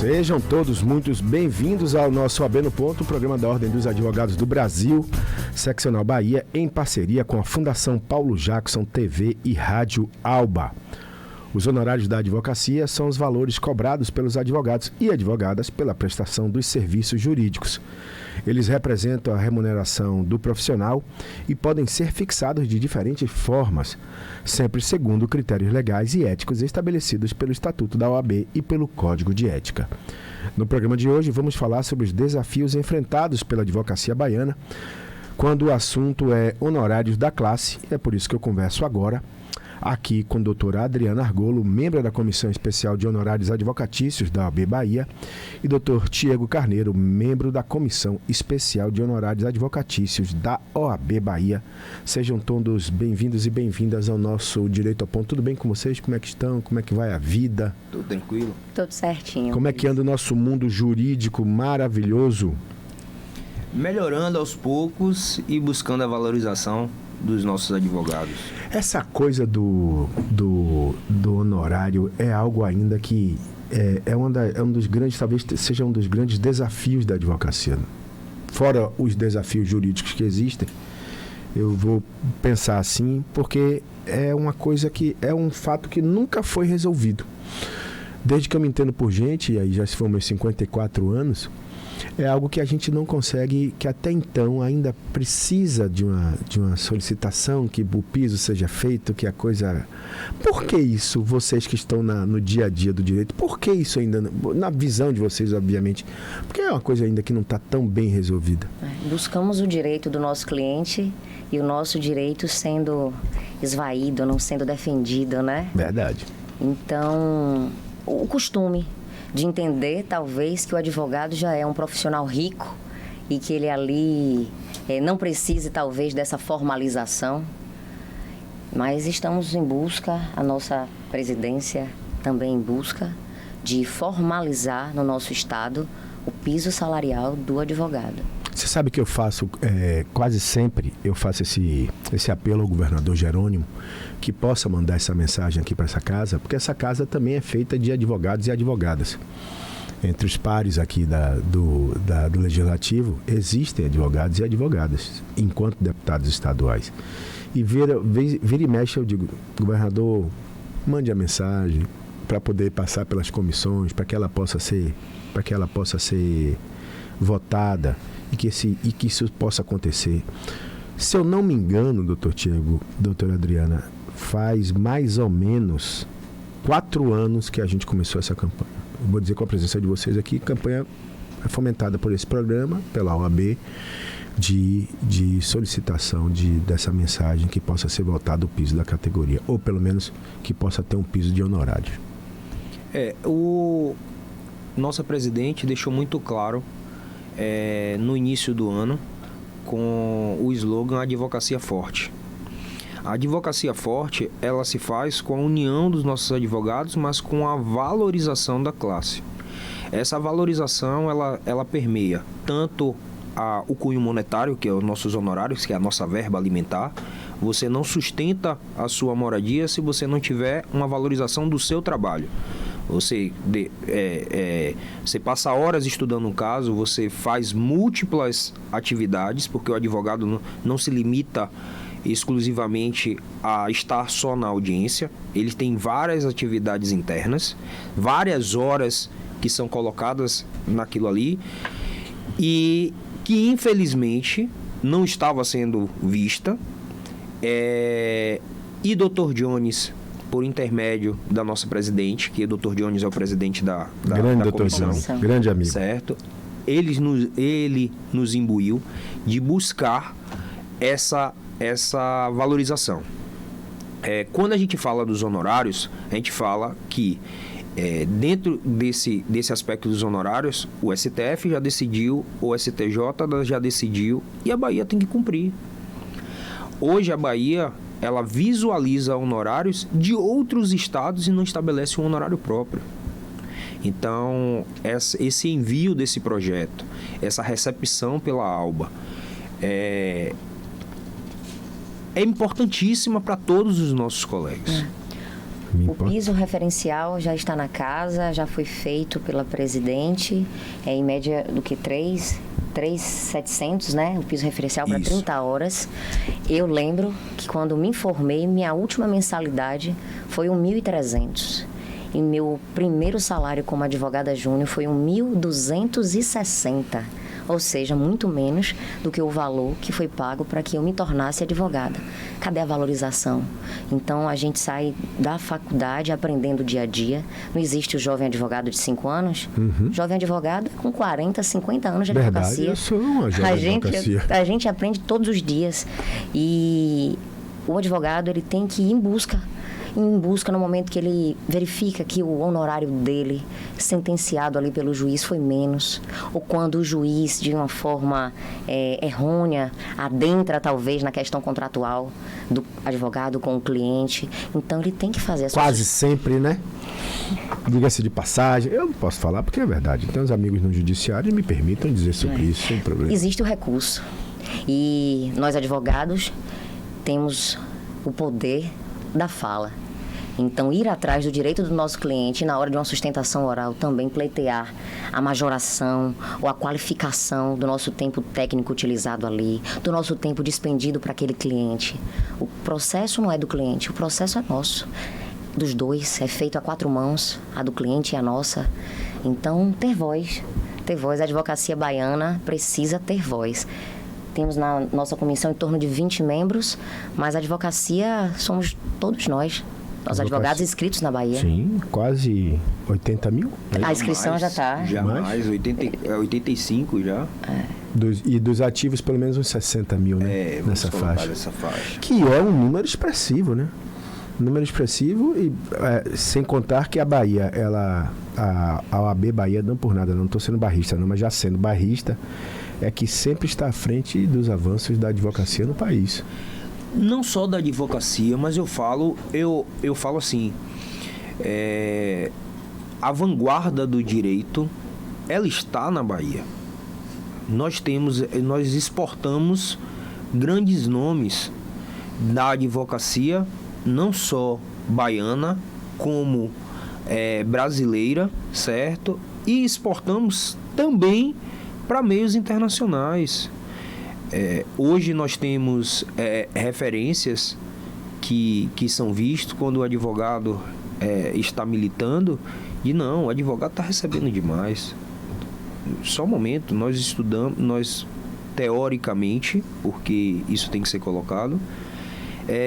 Sejam todos muito bem-vindos ao nosso AB no Ponto, o programa da Ordem dos Advogados do Brasil, Seccional Bahia, em parceria com a Fundação Paulo Jackson TV e Rádio Alba. Os honorários da advocacia são os valores cobrados pelos advogados e advogadas pela prestação dos serviços jurídicos. Eles representam a remuneração do profissional e podem ser fixados de diferentes formas, sempre segundo critérios legais e éticos estabelecidos pelo Estatuto da OAB e pelo Código de Ética. No programa de hoje vamos falar sobre os desafios enfrentados pela advocacia baiana quando o assunto é honorários da classe. É por isso que eu converso agora aqui com a doutora Adriana Argolo, membro da Comissão Especial de Honorários Advocatícios da OAB Bahia, e doutor Tiago Carneiro, membro da Comissão Especial de Honorários Advocatícios da OAB Bahia. Sejam todos bem-vindos e bem-vindas ao nosso Direito ao Ponto. Tudo bem com vocês? Como é que estão? Como é que vai a vida? Tudo tranquilo. Tudo certinho. Como é que anda o nosso mundo jurídico maravilhoso? Melhorando aos poucos e buscando a valorização dos nossos advogados. Essa coisa do honorário é algo ainda que é um dos grandes, talvez seja um dos grandes desafios da advocacia. Fora os desafios jurídicos que existem, eu vou pensar assim, porque é uma coisa que é um fato que nunca foi resolvido. Desde que eu me entendo por gente, e aí já se foram meus 54 anos, é algo que a gente não consegue, que até então ainda precisa de uma solicitação, que o piso seja feito, que a coisa... Por que isso, vocês que estão no dia a dia do direito, por que isso ainda, na visão de vocês, obviamente, porque é uma coisa ainda que não está tão bem resolvida? Buscamos o direito do nosso cliente e o nosso direito sendo esvaído, não sendo defendido, né? Verdade. Então, o costume de entender, talvez, que o advogado já é um profissional rico e que ele ali não precise, talvez, dessa formalização. Mas estamos em busca, a nossa presidência também em busca de formalizar no nosso estado o piso salarial do advogado. Você sabe que eu faço, quase sempre, eu faço esse apelo ao governador Jerônimo, que possa mandar essa mensagem aqui para essa casa, porque essa casa também é feita de advogados e advogadas. Entre os pares aqui do Legislativo, existem advogados e advogadas, enquanto deputados estaduais. E vira e mexe, eu digo, governador, mande a mensagem para poder passar pelas comissões, para que ela possa ser votada e que isso possa acontecer. Se eu não me engano, doutor Tiago, doutora Adriana, faz mais ou menos 4 anos que a gente começou essa campanha. Eu vou dizer com a presença de vocês aqui, campanha é fomentada por esse programa, pela OAB, de solicitação dessa mensagem que possa ser votado o piso da categoria, ou pelo menos que possa ter um piso de honorário. O nosso presidente deixou muito claro no início do ano com o slogan Advocacia Forte. A advocacia forte, ela se faz com a união dos nossos advogados, mas com a valorização da classe. Essa valorização, ela permeia tanto o cunho monetário, que é os nossos honorários, que é a nossa verba alimentar. Você não sustenta a sua moradia se você não tiver uma valorização do seu trabalho. Você passa horas estudando um caso, você faz múltiplas atividades, porque o advogado não se limita exclusivamente a estar só na audiência. Ele tem várias atividades internas, várias horas que são colocadas naquilo ali e que infelizmente não estava sendo vista. E Dr. Jones, por intermédio da nossa presidente, que o Dr. Jones é o presidente da comissão, grande amigo, certo? Ele nos imbuiu de buscar essa valorização. Quando a gente fala dos honorários, a gente fala que dentro desse aspecto dos honorários, o STF já decidiu, o STJ já decidiu e a Bahia tem que cumprir. Hoje a Bahia, ela visualiza honorários de outros estados e não estabelece um honorário próprio. Então, esse envio desse projeto, essa recepção pela ALBA, é importantíssima para todos os nossos colegas. O piso referencial já está na casa, já foi feito pela presidente, em média do que 3.700, né? O piso referencial para 30 horas. Eu lembro que quando me formei, minha última mensalidade foi 1.300. E meu primeiro salário como advogada júnior foi 1.260. Ou seja, muito menos do que o valor que foi pago para que eu me tornasse advogada. Cadê a valorização? Então, a gente sai da faculdade aprendendo dia a dia. Não existe o jovem advogado de 5 anos. Jovem advogado com 40, 50 anos de advocacia. Verdade, eu sou uma jovem advocacia. A gente aprende todos os dias. E o advogado, ele tem que ir em busca no momento que ele verifica que o honorário dele, sentenciado ali pelo juiz, foi menos, ou quando o juiz, de uma forma errônea, adentra talvez na questão contratual do advogado com o cliente. Então, ele tem que fazer essa... Quase sempre, né? Diga-se de passagem, eu não posso falar porque é verdade. Então, os amigos no judiciário me permitam dizer sobre isso, sem problema. Existe o recurso. E nós, advogados, temos o poder da fala. Então, ir atrás do direito do nosso cliente na hora de uma sustentação oral, também pleitear a majoração ou a qualificação do nosso tempo técnico utilizado ali, do nosso tempo despendido para aquele cliente. O processo não é do cliente, o processo é nosso. Dos dois, é feito a 4 mãos, a do cliente e a nossa. Então, ter voz. A advocacia baiana precisa ter voz. Temos na nossa comissão em torno de 20 membros, mas a advocacia somos todos nós. Os advogados inscritos na Bahia. Sim, quase 80 mil. A inscrição já está. Já mais, 85 já. E dos ativos, pelo menos uns 60 mil, né? Nessa faixa. Que é um número expressivo, né? Número expressivo e sem contar que a Bahia, a OAB Bahia, não por nada, não estou sendo barrista não, mas já sendo barrista, é que sempre está à frente dos avanços da advocacia no país. Não só da advocacia, mas eu falo assim, a vanguarda do direito, ela está na Bahia. Nós exportamos grandes nomes da advocacia, não só baiana, como brasileira, certo? E exportamos também para meios internacionais. Hoje nós temos referências que são vistas quando o advogado está militando e não, o advogado está recebendo demais. Só um momento, nós estudamos, teoricamente, porque isso tem que ser colocado,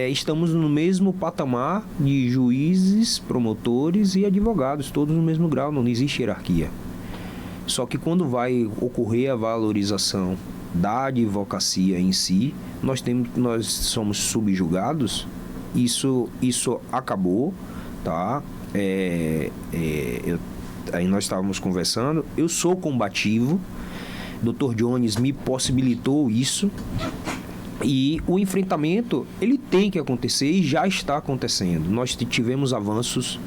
estamos no mesmo patamar de juízes, promotores e advogados, todos no mesmo grau, não existe hierarquia. Só que quando vai ocorrer a valorização da advocacia em si, nós somos subjugados, isso acabou, tá? Aí nós estávamos conversando, eu sou combativo, Dr. Jones me possibilitou isso, e o enfrentamento, ele tem que acontecer e já está acontecendo. Nós tivemos avanços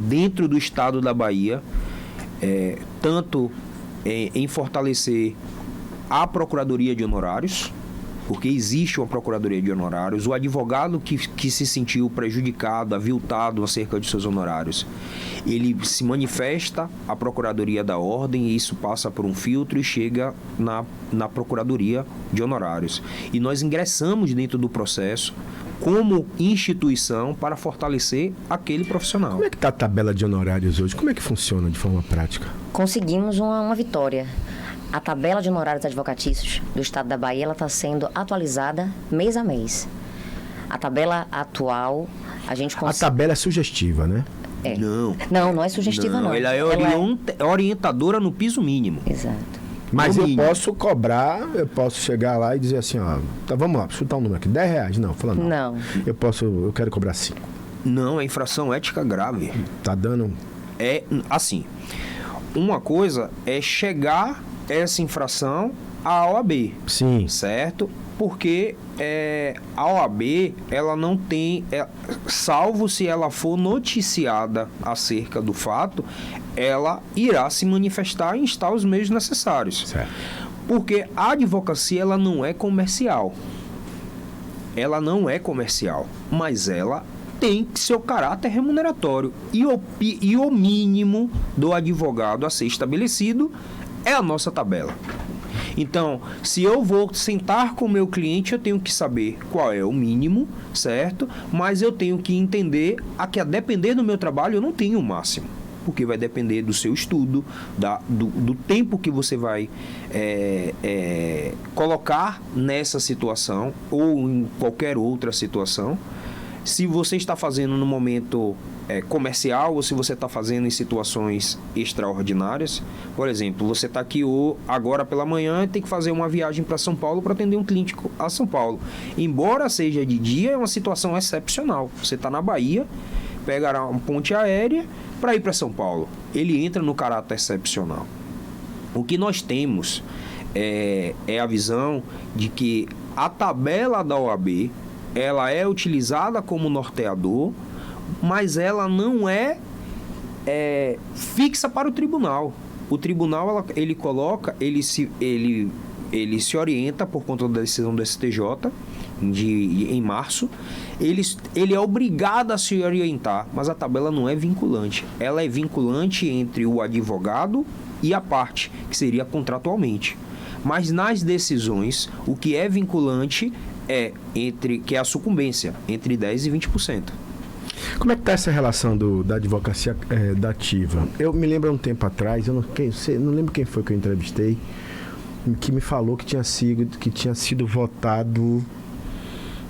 dentro do estado da Bahia, tanto em fortalecer a Procuradoria de Honorários, porque existe uma Procuradoria de Honorários. O advogado que se sentiu prejudicado, aviltado acerca de seus honorários, ele se manifesta à Procuradoria da Ordem e isso passa por um filtro e chega na Procuradoria de Honorários. E nós ingressamos dentro do processo como instituição para fortalecer aquele profissional. Como é que está a tabela de honorários hoje? Como é que funciona de forma prática? Conseguimos uma vitória. A tabela de honorários advocatícios do estado da Bahia está sendo atualizada mês a mês. A tabela atual, a gente consegue... A tabela é sugestiva, né? Não é sugestiva, não. Ela é orientadora no piso mínimo. Exato. Mas eu posso cobrar, eu posso chegar lá e dizer assim, ó, tá, vamos lá, chutar um número aqui, R$10. Não, falando não. Eu quero cobrar 5. Não, é infração ética grave. Tá dando... Assim, uma coisa é chegar essa infração à OAB. Sim. Certo? Porque a OAB, ela não tem, salvo se ela for noticiada acerca do fato, ela irá se manifestar e instar os meios necessários. Certo. Porque a advocacia, ela não é comercial. Ela não é comercial, mas ela tem seu caráter remuneratório. E o mínimo do advogado a ser estabelecido é a nossa tabela. Então, se eu vou sentar com o meu cliente, eu tenho que saber qual é o mínimo, certo? Mas eu tenho que entender que, a depender do meu trabalho, eu não tenho o máximo. Porque vai depender do seu estudo, do tempo que você vai colocar nessa situação ou em qualquer outra situação. Se você está fazendo no momento comercial ou se você está fazendo em situações extraordinárias. Por exemplo, você está aqui agora pela manhã e tem que fazer uma viagem para São Paulo para atender um cliente a São Paulo. Embora seja de dia, é uma situação excepcional. Você está na Bahia, pegará uma ponte aérea para ir para São Paulo. Ele entra no caráter excepcional. O que nós temos é a visão de que a tabela da OAB ela é utilizada como norteador, mas ela não é fixa para o tribunal. O tribunal ele se orienta por conta da decisão do STJ em março. Ele é obrigado a se orientar, mas a tabela não é vinculante. Ela é vinculante entre o advogado e a parte, que seria contratualmente. Mas nas decisões, o que é vinculante que é a sucumbência, entre 10% e 20%. Como é que está essa relação da advocacia dativa? Eu me lembro há um tempo atrás, eu não lembro quem foi que eu entrevistei, que me falou que tinha sido votado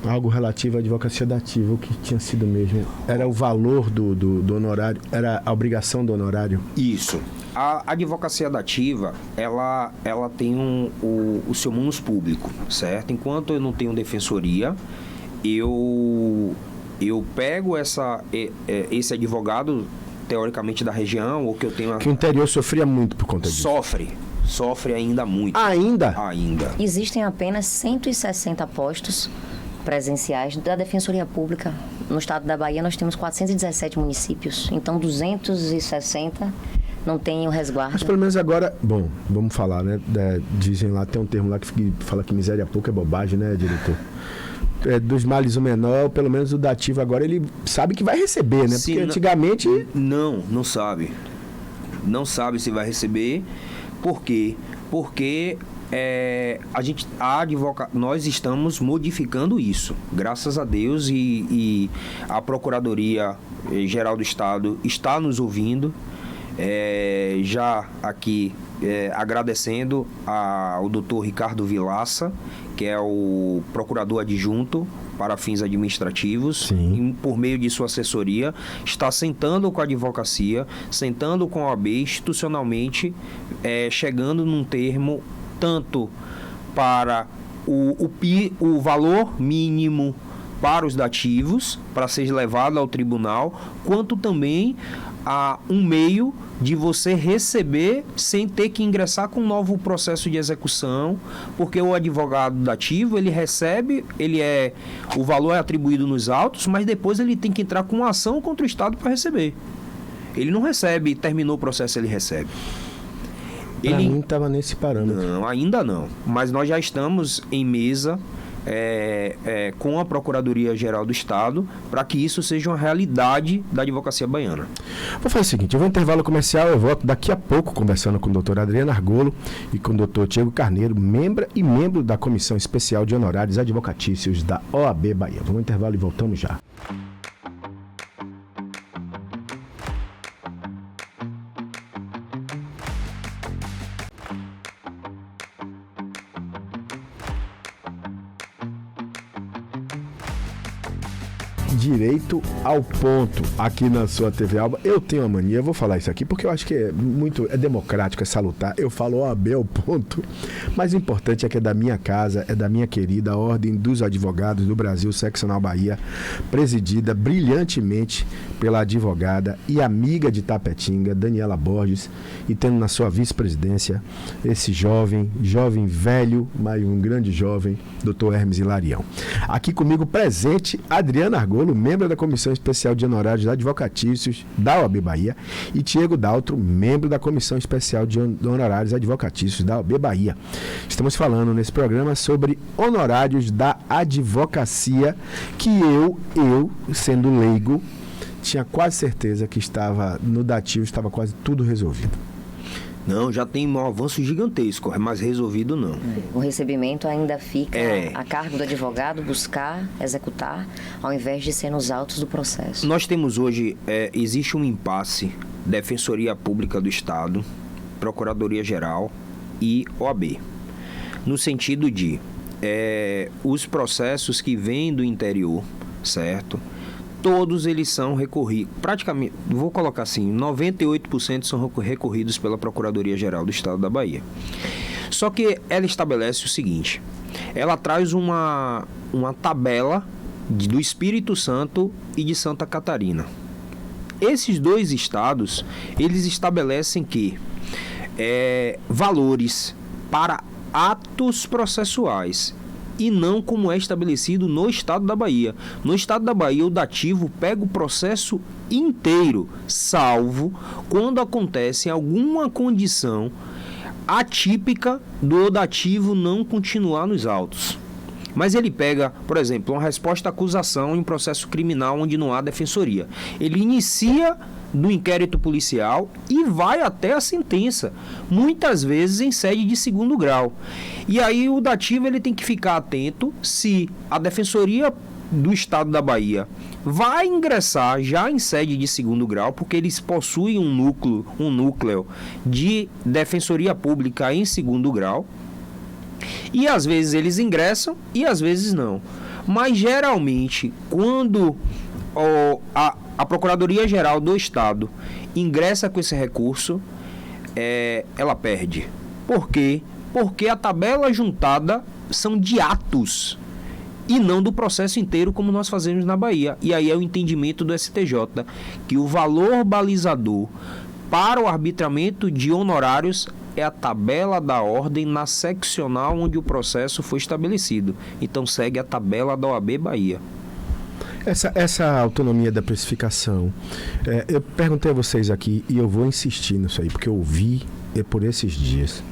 algo relativo à advocacia dativa. O que tinha sido mesmo? Era o valor do honorário, era a obrigação do honorário? Isso. A advocacia dativa, ela tem o seu munus público, certo? Enquanto eu não tenho defensoria, eu pego esse advogado, teoricamente, da região, ou que eu tenho... Que o interior sofria muito por conta disso. Sofre ainda muito. Ainda? Ainda. Existem apenas 160 postos presenciais da Defensoria Pública. No estado da Bahia, nós temos 417 municípios, então 260 não tem o resguardo. Mas pelo menos agora, bom, vamos falar, né? Dizem lá, tem um termo lá que fala que miséria pouca é bobagem, né, diretor? Dos males o menor, pelo menos o dativo agora ele sabe que vai receber, né? Porque antigamente... Não sabe. Não sabe se vai receber. Por quê? Porque nós estamos modificando isso, graças a Deus, e a Procuradoria Geral do Estado está nos ouvindo. Já aqui agradecendo ao doutor Ricardo Vilaça, que é o procurador adjunto para fins administrativos, e, por meio de sua assessoria, está sentando com a advocacia, sentando com a OAB institucionalmente, chegando num termo tanto para o valor mínimo para os dativos, para ser levado ao tribunal, quanto também a um meio de você receber sem ter que ingressar com um novo processo de execução, porque o advogado dativo, ele recebe, o valor é atribuído nos autos, mas depois ele tem que entrar com uma ação contra o Estado para receber. Ele não recebe, terminou o processo, ele recebe. Para mim estava nesse parâmetro. Não, ainda não. Mas nós já estamos em mesa com a Procuradoria Geral do Estado para que isso seja uma realidade da advocacia baiana. Vou fazer o seguinte, eu vou intervalo comercial, eu volto daqui a pouco conversando com o doutor Adriano Argolo e com o doutor Diego Carneiro, membro da Comissão Especial de Honorários Advocatícios da OAB Bahia. Vamos ao intervalo e voltamos já. Direito ao ponto aqui na sua TV Alba. Eu tenho uma mania, eu vou falar isso aqui porque eu acho que é democrático, é salutar. Eu falo OAB ao ponto, mas o importante é que é da minha casa, é da minha querida Ordem dos Advogados do Brasil, Seccional Bahia, presidida brilhantemente pela advogada e amiga de Tapetinga, Daniela Borges, e tendo na sua vice-presidência esse jovem velho, mas um grande jovem, doutor Hermes Hilarião. Aqui comigo presente, Adriano Argolo. Argolo, membro da Comissão Especial de Honorários Advocatícios da OAB Bahia, e Tiago Daltro, membro da Comissão Especial de Honorários Advocatícios da OAB Bahia. Estamos falando nesse programa sobre honorários da advocacia, que eu, sendo leigo, tinha quase certeza que estava no dativo, estava quase tudo resolvido. Não, já tem um avanço gigantesco, mas resolvido não. O recebimento ainda fica a cargo do advogado buscar, executar, ao invés de ser nos autos do processo. Nós temos hoje, existe um impasse, Defensoria Pública do Estado, Procuradoria-Geral e OAB, no sentido de os processos que vêm do interior, certo? Todos eles são recorridos, praticamente, vou colocar assim, 98% são recorridos pela Procuradoria-Geral do Estado da Bahia. Só que ela estabelece o seguinte, ela traz uma tabela do Espírito Santo e de Santa Catarina. Esses dois estados, eles estabelecem que valores para atos processuais, e não como é estabelecido no Estado da Bahia. No Estado da Bahia, o dativo pega o processo inteiro, salvo quando acontece alguma condição atípica do dativo não continuar nos autos. Mas ele pega, por exemplo, uma resposta à acusação em um processo criminal onde não há defensoria. Ele inicia do inquérito policial e vai até a sentença, muitas vezes em sede de segundo grau. E aí o dativo ele tem que ficar atento se a Defensoria do Estado da Bahia vai ingressar já em sede de segundo grau, porque eles possuem um núcleo de Defensoria Pública em segundo grau, e às vezes eles ingressam e às vezes não. Mas geralmente, quando a Procuradoria-Geral do Estado ingressa com esse recurso, ela perde. Por quê? Porque a tabela juntada são de atos e não do processo inteiro, como nós fazemos na Bahia. E aí é o entendimento do STJ, que o valor balizador para o arbitramento de honorários é a tabela da ordem na seccional onde o processo foi estabelecido. Então segue a tabela da OAB Bahia. Essa autonomia da precificação, eu perguntei a vocês aqui e eu vou insistir nisso aí, porque eu ouvi por esses dias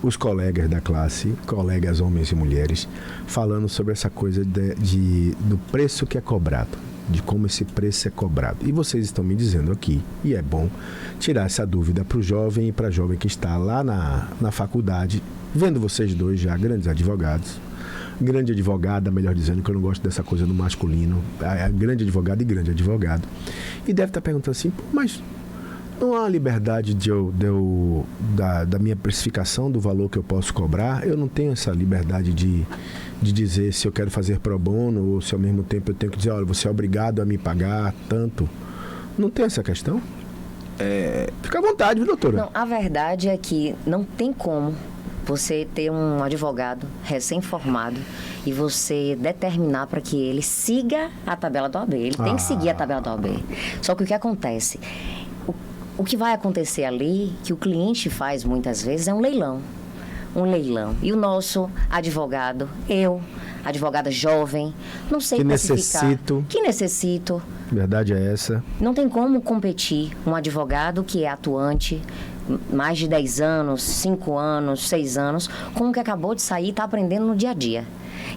os colegas da classe, colegas homens e mulheres, falando sobre essa coisa do preço que é cobrado, de como esse preço é cobrado. E vocês estão me dizendo aqui, e é bom tirar essa dúvida para o jovem e para a jovem que está lá na faculdade, vendo vocês dois já grandes advogados, grande advogada, melhor dizendo, que eu não gosto dessa coisa do masculino, grande advogado e grande advogado, e deve estar perguntando assim, mas não há liberdade da minha precificação, do valor que eu posso cobrar? Eu não tenho essa liberdade de dizer se eu quero fazer pro bono ou se ao mesmo tempo eu tenho que dizer, olha, você é obrigado a me pagar tanto. Não tem essa questão? Fica à vontade, viu, doutora? Não, a verdade é que não tem como você ter um advogado recém-formado e você determinar para que ele siga a tabela da OAB. Ele tem que seguir a tabela da OAB. Só que o que acontece? O que vai acontecer ali, que o cliente faz muitas vezes, é um leilão. Um leilão. E o nosso advogado, advogada jovem, não sei precificar. Que necessito. Verdade é essa. Não tem como competir um advogado que é atuante, mais de 10 anos, 5 anos, 6 anos, com o que acabou de sair e está aprendendo no dia a dia.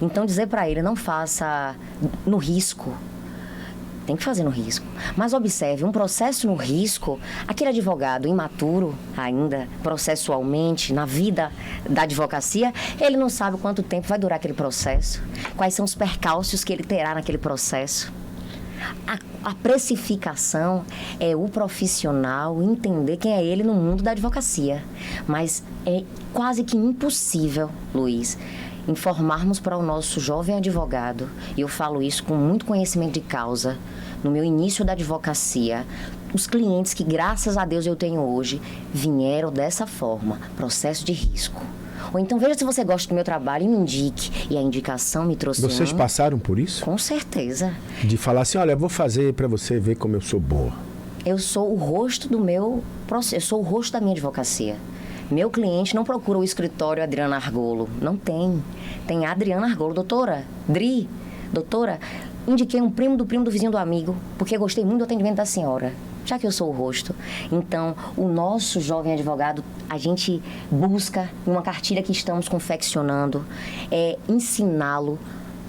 Então, dizer para ele, não faça no risco. Tem que fazer no risco. Mas observe, um processo no risco, aquele advogado imaturo ainda, processualmente, na vida da advocacia, ele não sabe quanto tempo vai durar aquele processo, quais são os percalços que ele terá naquele processo. A precificação é o profissional entender quem é ele no mundo da advocacia. Mas é quase que impossível, Luiz, informarmos para o nosso jovem advogado, e eu falo isso com muito conhecimento de causa, no meu início da advocacia, os clientes que, graças a Deus, eu tenho hoje, vieram dessa forma, processo de risco. Ou então, veja se você gosta do meu trabalho e me indique. E a indicação me trouxe Vocês passaram por isso? Com certeza. De falar assim, olha, eu vou fazer para você ver como eu sou boa. Eu sou o rosto do meu processo, eu sou o rosto da minha advocacia. Meu cliente não procura o escritório Adriana Argolo. Não tem. Tem a Adriana Argolo. Doutora, doutora, indiquei um primo do vizinho do amigo, porque gostei muito do atendimento da senhora, já que eu sou o rosto. Então, o nosso jovem advogado, a gente busca, em uma cartilha que estamos confeccionando, ensiná-lo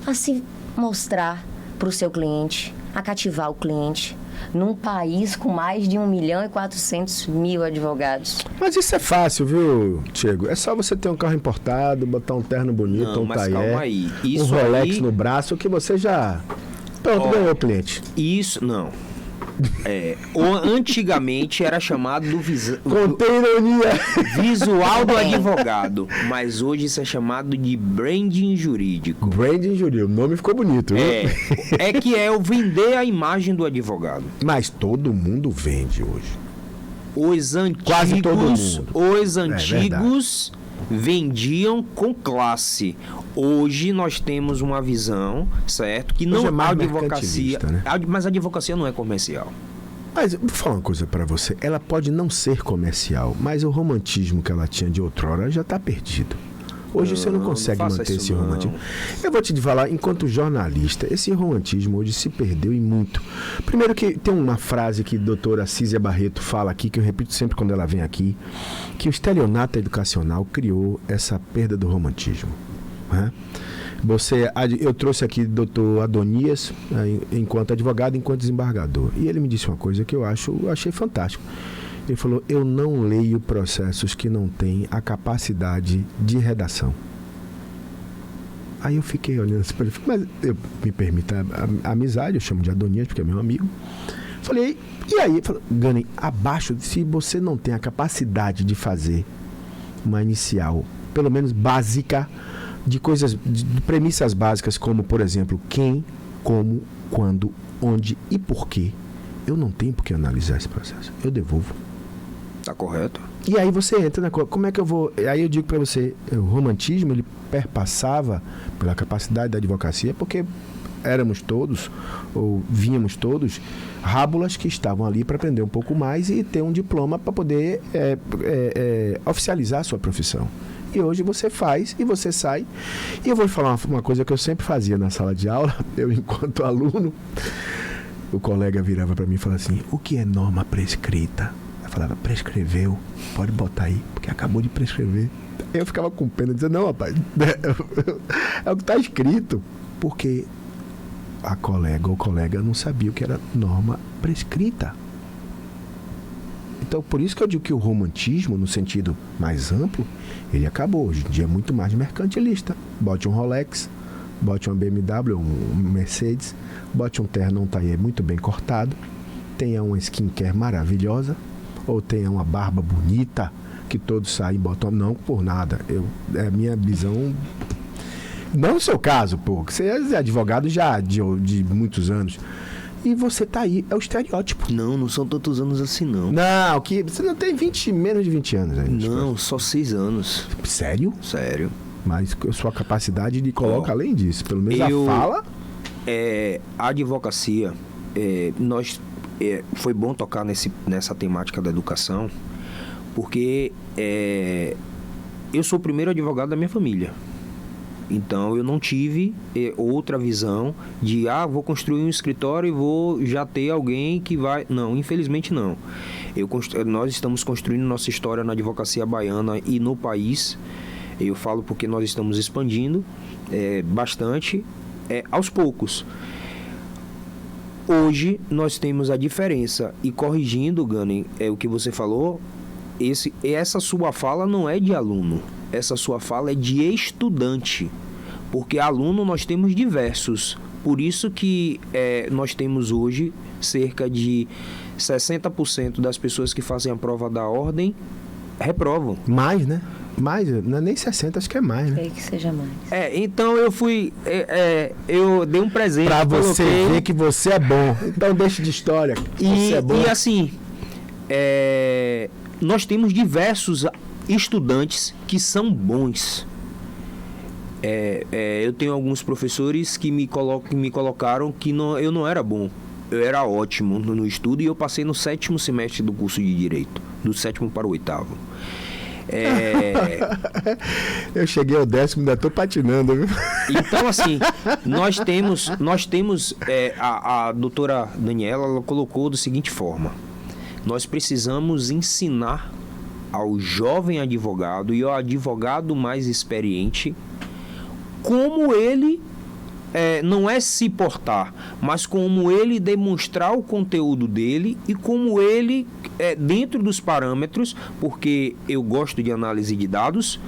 a se mostrar para o seu cliente, a cativar o cliente, num país com mais de 1.400.000 advogados. Mas isso é fácil, viu, Diego? É só você ter um carro importado, botar um terno bonito, Não, um mas taillé, calma aí. Isso um Rolex aí... no braço, que você já... Pronto, ganhou o cliente. Isso, não. Antigamente era chamado do Contei ironia. visual do advogado, mas hoje isso é chamado de branding jurídico. Branding jurídico, o nome ficou bonito, viu? Que é o vender a imagem do advogado. Mas todo mundo vende hoje. Os antigos, Quase todo mundo. Os antigos vendiam com classe. Hoje nós temos uma visão, certo? Que não Hoje é mais a advocacia, mercantilista, né? Mas a advocacia não é comercial. Mas vou falar uma coisa pra você. Ela pode não ser comercial, mas o romantismo que ela tinha de outrora já tá perdido. Hoje você não consegue faça manter isso esse não. romantismo. Eu vou te falar, enquanto jornalista, esse romantismo hoje se perdeu e muito. Primeiro que tem uma frase que a doutora Císia Barreto fala aqui, que eu repito sempre quando ela vem aqui, que o estelionato educacional criou essa perda do romantismo. Né? Eu trouxe aqui o doutor Adonias, enquanto advogado, enquanto desembargador. E ele me disse uma coisa que eu achei fantástico. Ele falou, eu não leio processos que não têm a capacidade de redação. Aí eu fiquei olhando assim para ele, mas me permita a amizade, eu chamo de Adonias porque é meu amigo. Falei, e aí? Ele falou, Gani, abaixo, se você não tem a capacidade de fazer uma inicial, pelo menos básica, de coisas, de premissas básicas, como, por exemplo, quem, como, quando, onde e porquê, eu não tenho por que analisar esse processo. Eu devolvo. Tá correto. E aí você entra na coisa, como é que eu vou... Aí eu digo para você, o romantismo, ele perpassava pela capacidade da advocacia, porque éramos todos, ou vínhamos todos, rábulas que estavam ali para aprender um pouco mais e ter um diploma para poder oficializar a sua profissão. E hoje você faz e você sai. E eu vou falar uma coisa que eu sempre fazia na sala de aula, eu enquanto aluno, o colega virava para mim e falava assim, o que é norma prescrita? Eu falava, prescreveu, pode botar aí, porque acabou de prescrever. Eu ficava com pena, dizendo, não, rapaz, é o que está escrito. Porque a colega ou colega não sabia o que era norma prescrita. Então, por isso que eu digo que o romantismo, no sentido mais amplo, ele acabou. Hoje em dia é muito mais mercantilista. Bote um Rolex, bote uma BMW, um Mercedes, bote um terno, um taillé muito bem cortado, tenha uma skincare maravilhosa, ou tenha uma barba bonita, que todos saem e botam. Não por nada. É a minha visão. Não no seu caso, pô, que você é advogado já de muitos anos. E você tá aí, é o estereótipo. Não são tantos anos assim, não. Não, que você não tem menos de 20 anos ainda. Não, só 6 anos. Sério? Sério. Mas a sua capacidade de colocar além disso, pelo menos a fala. A advocacia, foi bom tocar nessa temática da educação, porque eu sou o primeiro advogado da minha família. Então, eu não tive outra visão de, vou construir um escritório e vou já ter alguém que vai... Não, infelizmente não. Nós estamos construindo nossa história na advocacia baiana e no país. Eu falo porque nós estamos expandindo bastante, aos poucos. Hoje, nós temos a diferença. E corrigindo, Gani, o que você falou, essa sua fala não é de aluno. Essa sua fala é de estudante, porque aluno nós temos diversos. Por isso que nós temos hoje cerca de 60% das pessoas que fazem a prova da ordem reprovam. Mais, né? Mais, não é nem 60, acho que é mais, né? Creio que seja mais. Então eu fui... eu dei um presente. Pra você ver que você é bom. Então deixa de história. Você é bom. E assim, nós temos diversos estudantes que são bons. Eu tenho alguns professores que me colocaram que eu não era bom. Eu era ótimo no estudo e eu passei no 7º semestre do curso de Direito, do 7º para o 8º. Eu cheguei ao 10º, ainda estou patinando, viu? Então, assim, nós temos a doutora Daniela, ela colocou da seguinte forma: nós precisamos ensinar ao jovem advogado e ao advogado mais experiente como ele não é se portar, mas como ele demonstrar o conteúdo dele e como ele, dentro dos parâmetros, porque eu gosto de análise de dados,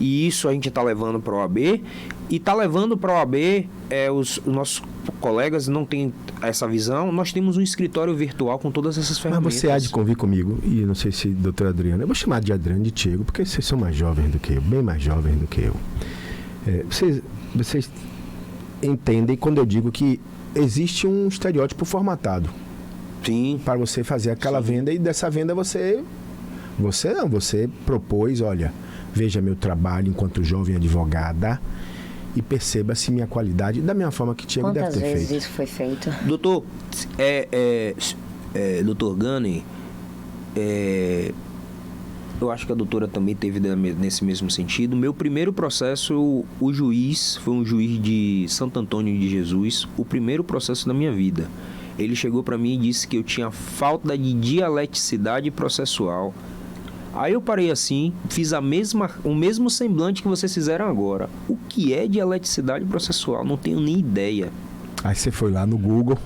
e isso a gente está levando para a OAB, e está levando para a OAB, os nossos colegas não têm essa visão, nós temos um escritório virtual com todas essas ferramentas. Mas você há de convir comigo, e não sei se doutora Adriana, eu vou chamar de Adriana de Diego, porque vocês são mais jovens do que eu, bem mais jovens do que eu. Vocês entendem quando eu digo que existe um estereótipo formatado. Sim. Para você fazer aquela venda, e dessa venda você propôs, olha, veja meu trabalho enquanto jovem advogada e perceba se minha qualidade, da mesma forma que Diego deve ter feito. Quantas vezes isso foi feito? Doutor, doutor Gani, eu acho que a doutora também teve nesse mesmo sentido. Meu primeiro processo, o juiz foi um juiz de Santo Antônio de Jesus, o primeiro processo da minha vida. Ele chegou para mim e disse que eu tinha falta de dialeticidade processual. Aí eu parei assim, fiz o mesmo semblante que vocês fizeram agora. O que é dialeticidade processual? Não tenho nem ideia. Aí você foi lá no Google.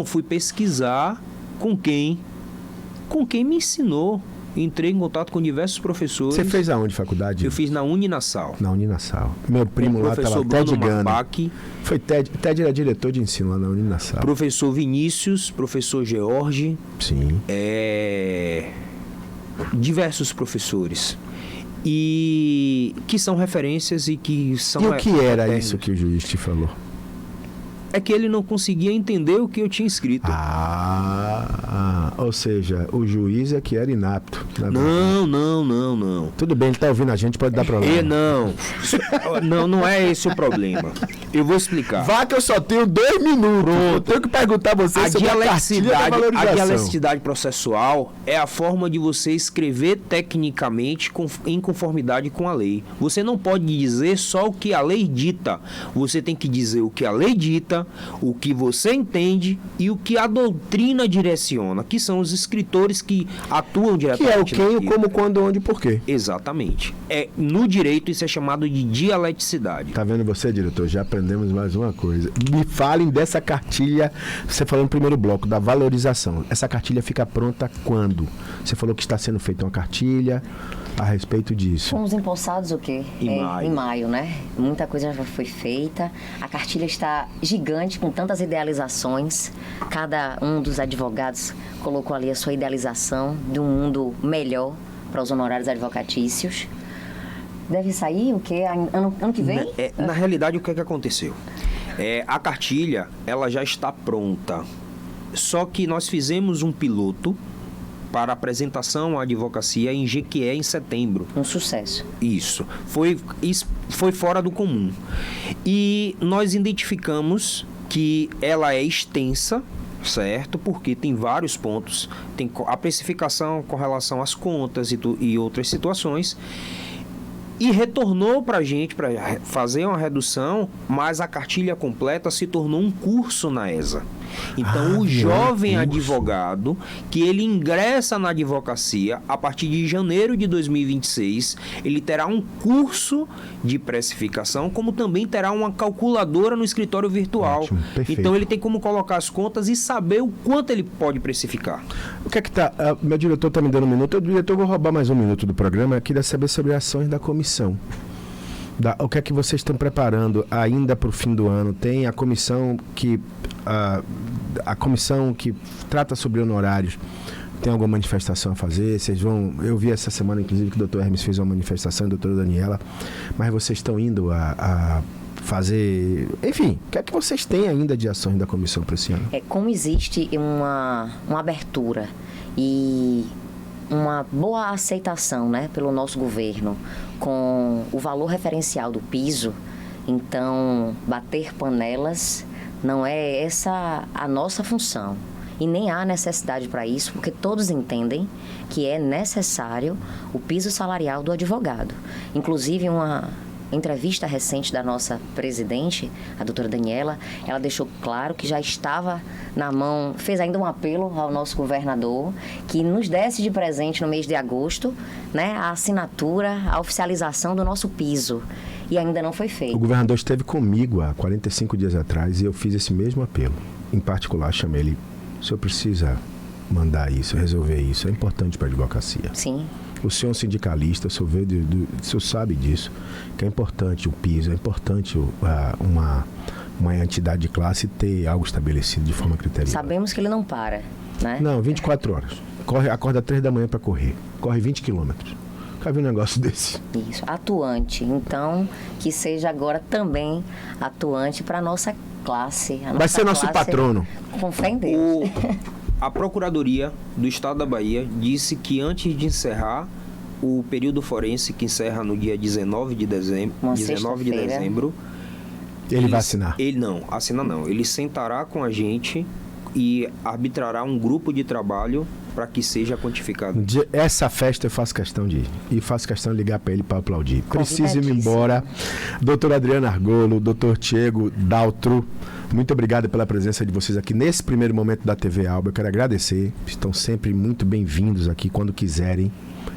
Fui pesquisar com quem me ensinou. Entrei em contato com diversos professores. Você fez aonde faculdade? Eu fiz na Uninassal. Na Uninassal. Meu primo lá estava Ted Gana. Foi Ted era diretor de ensino lá na Uninassal. Professor Vinícius, professor George. Sim. Diversos professores. E que são referências e que são... E o que era isso que o juiz te falou? É que ele não conseguia entender o que eu tinha escrito. Ou seja, o juiz é que era inapto. Não. Tudo bem, ele está ouvindo a gente, pode dar problema. Não é esse o problema. Eu vou explicar. Vá que eu só tenho 2 minutos. Pronto. Eu tenho que perguntar a você sobre a dialeticidade processual é a forma de você escrever tecnicamente em conformidade com a lei. Você não pode dizer só o que a lei dita. Você tem que dizer o que a lei dita, o que você entende e o que a doutrina direciona, que são os escritores que atuam diretamente. Que é o quem, o como, quando, onde e por quê. Exatamente. No direito isso é chamado de dialeticidade. Tá vendo você, diretor? Já aprendemos mais uma coisa. Me falem dessa cartilha, você falou no primeiro bloco, da valorização. Essa cartilha fica pronta quando? Você falou que está sendo feita uma cartilha a respeito disso. Fomos empossados o quê? Em maio, né? Muita coisa já foi feita. A cartilha está gigante, com tantas idealizações. Cada um dos advogados colocou ali a sua idealização de um mundo melhor para os honorários advocatícios. Deve sair o quê? Ano que vem? Na realidade, o que é que aconteceu? A cartilha, ela já está pronta. Só que nós fizemos um piloto para apresentação à advocacia em Jequié em setembro. Um sucesso. Isso foi fora do comum. E nós identificamos que ela é extensa, certo? Porque tem vários pontos. Tem a precificação com relação às contas e outras situações. E retornou para a gente para fazer uma redução, mas a cartilha completa se tornou um curso na ESA. Então, o jovem advogado, que ele ingressa na advocacia, a partir de janeiro de 2026, ele terá um curso de precificação, como também terá uma calculadora no escritório virtual. Ótimo, perfeito. Então, ele tem como colocar as contas e saber o quanto ele pode precificar. O que é que tá... meu diretor está me dando 1 minuto. O diretor, vou roubar mais 1 minuto do programa. Eu queria saber sobre ações da comissão. O que é que vocês estão preparando ainda para o fim do ano? Tem a comissão que trata sobre honorários. Tem alguma manifestação a fazer? Eu vi essa semana, inclusive, que o doutor Hermes fez uma manifestação, a doutora Daniela, mas vocês estão indo a fazer... Enfim, o que é que vocês têm ainda de ações da comissão para esse ano? Como existe uma abertura e uma boa aceitação, né, pelo nosso governo com o valor referencial do piso, então bater panelas não é essa a nossa função. E nem há necessidade para isso, porque todos entendem que é necessário o piso salarial do advogado. Inclusive, uma entrevista recente da nossa presidente, a doutora Daniela, ela deixou claro que já estava na mão, fez ainda um apelo ao nosso governador, que nos desse de presente no mês de agosto, né, a assinatura, a oficialização do nosso piso. E ainda não foi feito. O governador esteve comigo há 45 dias atrás e eu fiz esse mesmo apelo. Em particular, chamei ele, o senhor precisa mandar isso, resolver isso, é importante para a advocacia. Sim. O senhor é um sindicalista, o senhor sabe disso, que é importante o piso, é importante uma entidade de classe ter algo estabelecido de forma criteriosa. Sabemos que ele não para, né? Não, 24 horas. Acorda às 3 da manhã para correr. Corre 20 quilômetros. Nunca vi um negócio desse. Isso, atuante. Então, que seja agora também atuante para a nossa classe. Vai ser nosso patrono. Com fé em Deus. A Procuradoria do Estado da Bahia disse que antes de encerrar o período forense, que encerra no dia 19 de dezembro, ele vai assinar? Ele não, assina não. Ele sentará com a gente e arbitrará um grupo de trabalho para que seja quantificado. Essa festa eu faço questão de ir. E faço questão de ligar para ele para aplaudir. Preciso ir embora. Doutora Adriana Argolo, doutor Tiago Daltro, muito obrigado pela presença de vocês aqui nesse primeiro momento da TV Alba. Eu quero agradecer. Estão sempre muito bem-vindos aqui quando quiserem.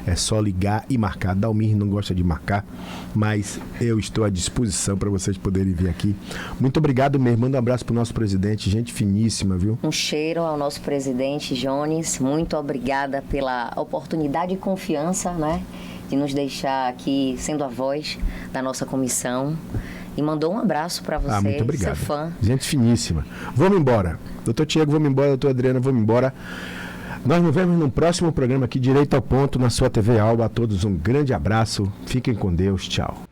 É só ligar e marcar. Dalmir não gosta de marcar, mas eu estou à disposição para vocês poderem vir aqui. Muito obrigado mesmo. Manda um abraço para o nosso presidente, gente finíssima, viu? Um cheiro ao nosso presidente Jones. Muito obrigada pela oportunidade e confiança, né, de nos deixar aqui sendo a voz da nossa comissão. E mandou um abraço para você, muito obrigado. Seu fã. Gente finíssima. Vamos embora. Doutor Tiago, vamos embora. Doutora Adriana, vamos embora. Nós nos vemos no próximo programa aqui, Direito ao Ponto, na sua TV Alba. A todos um grande abraço. Fiquem com Deus. Tchau.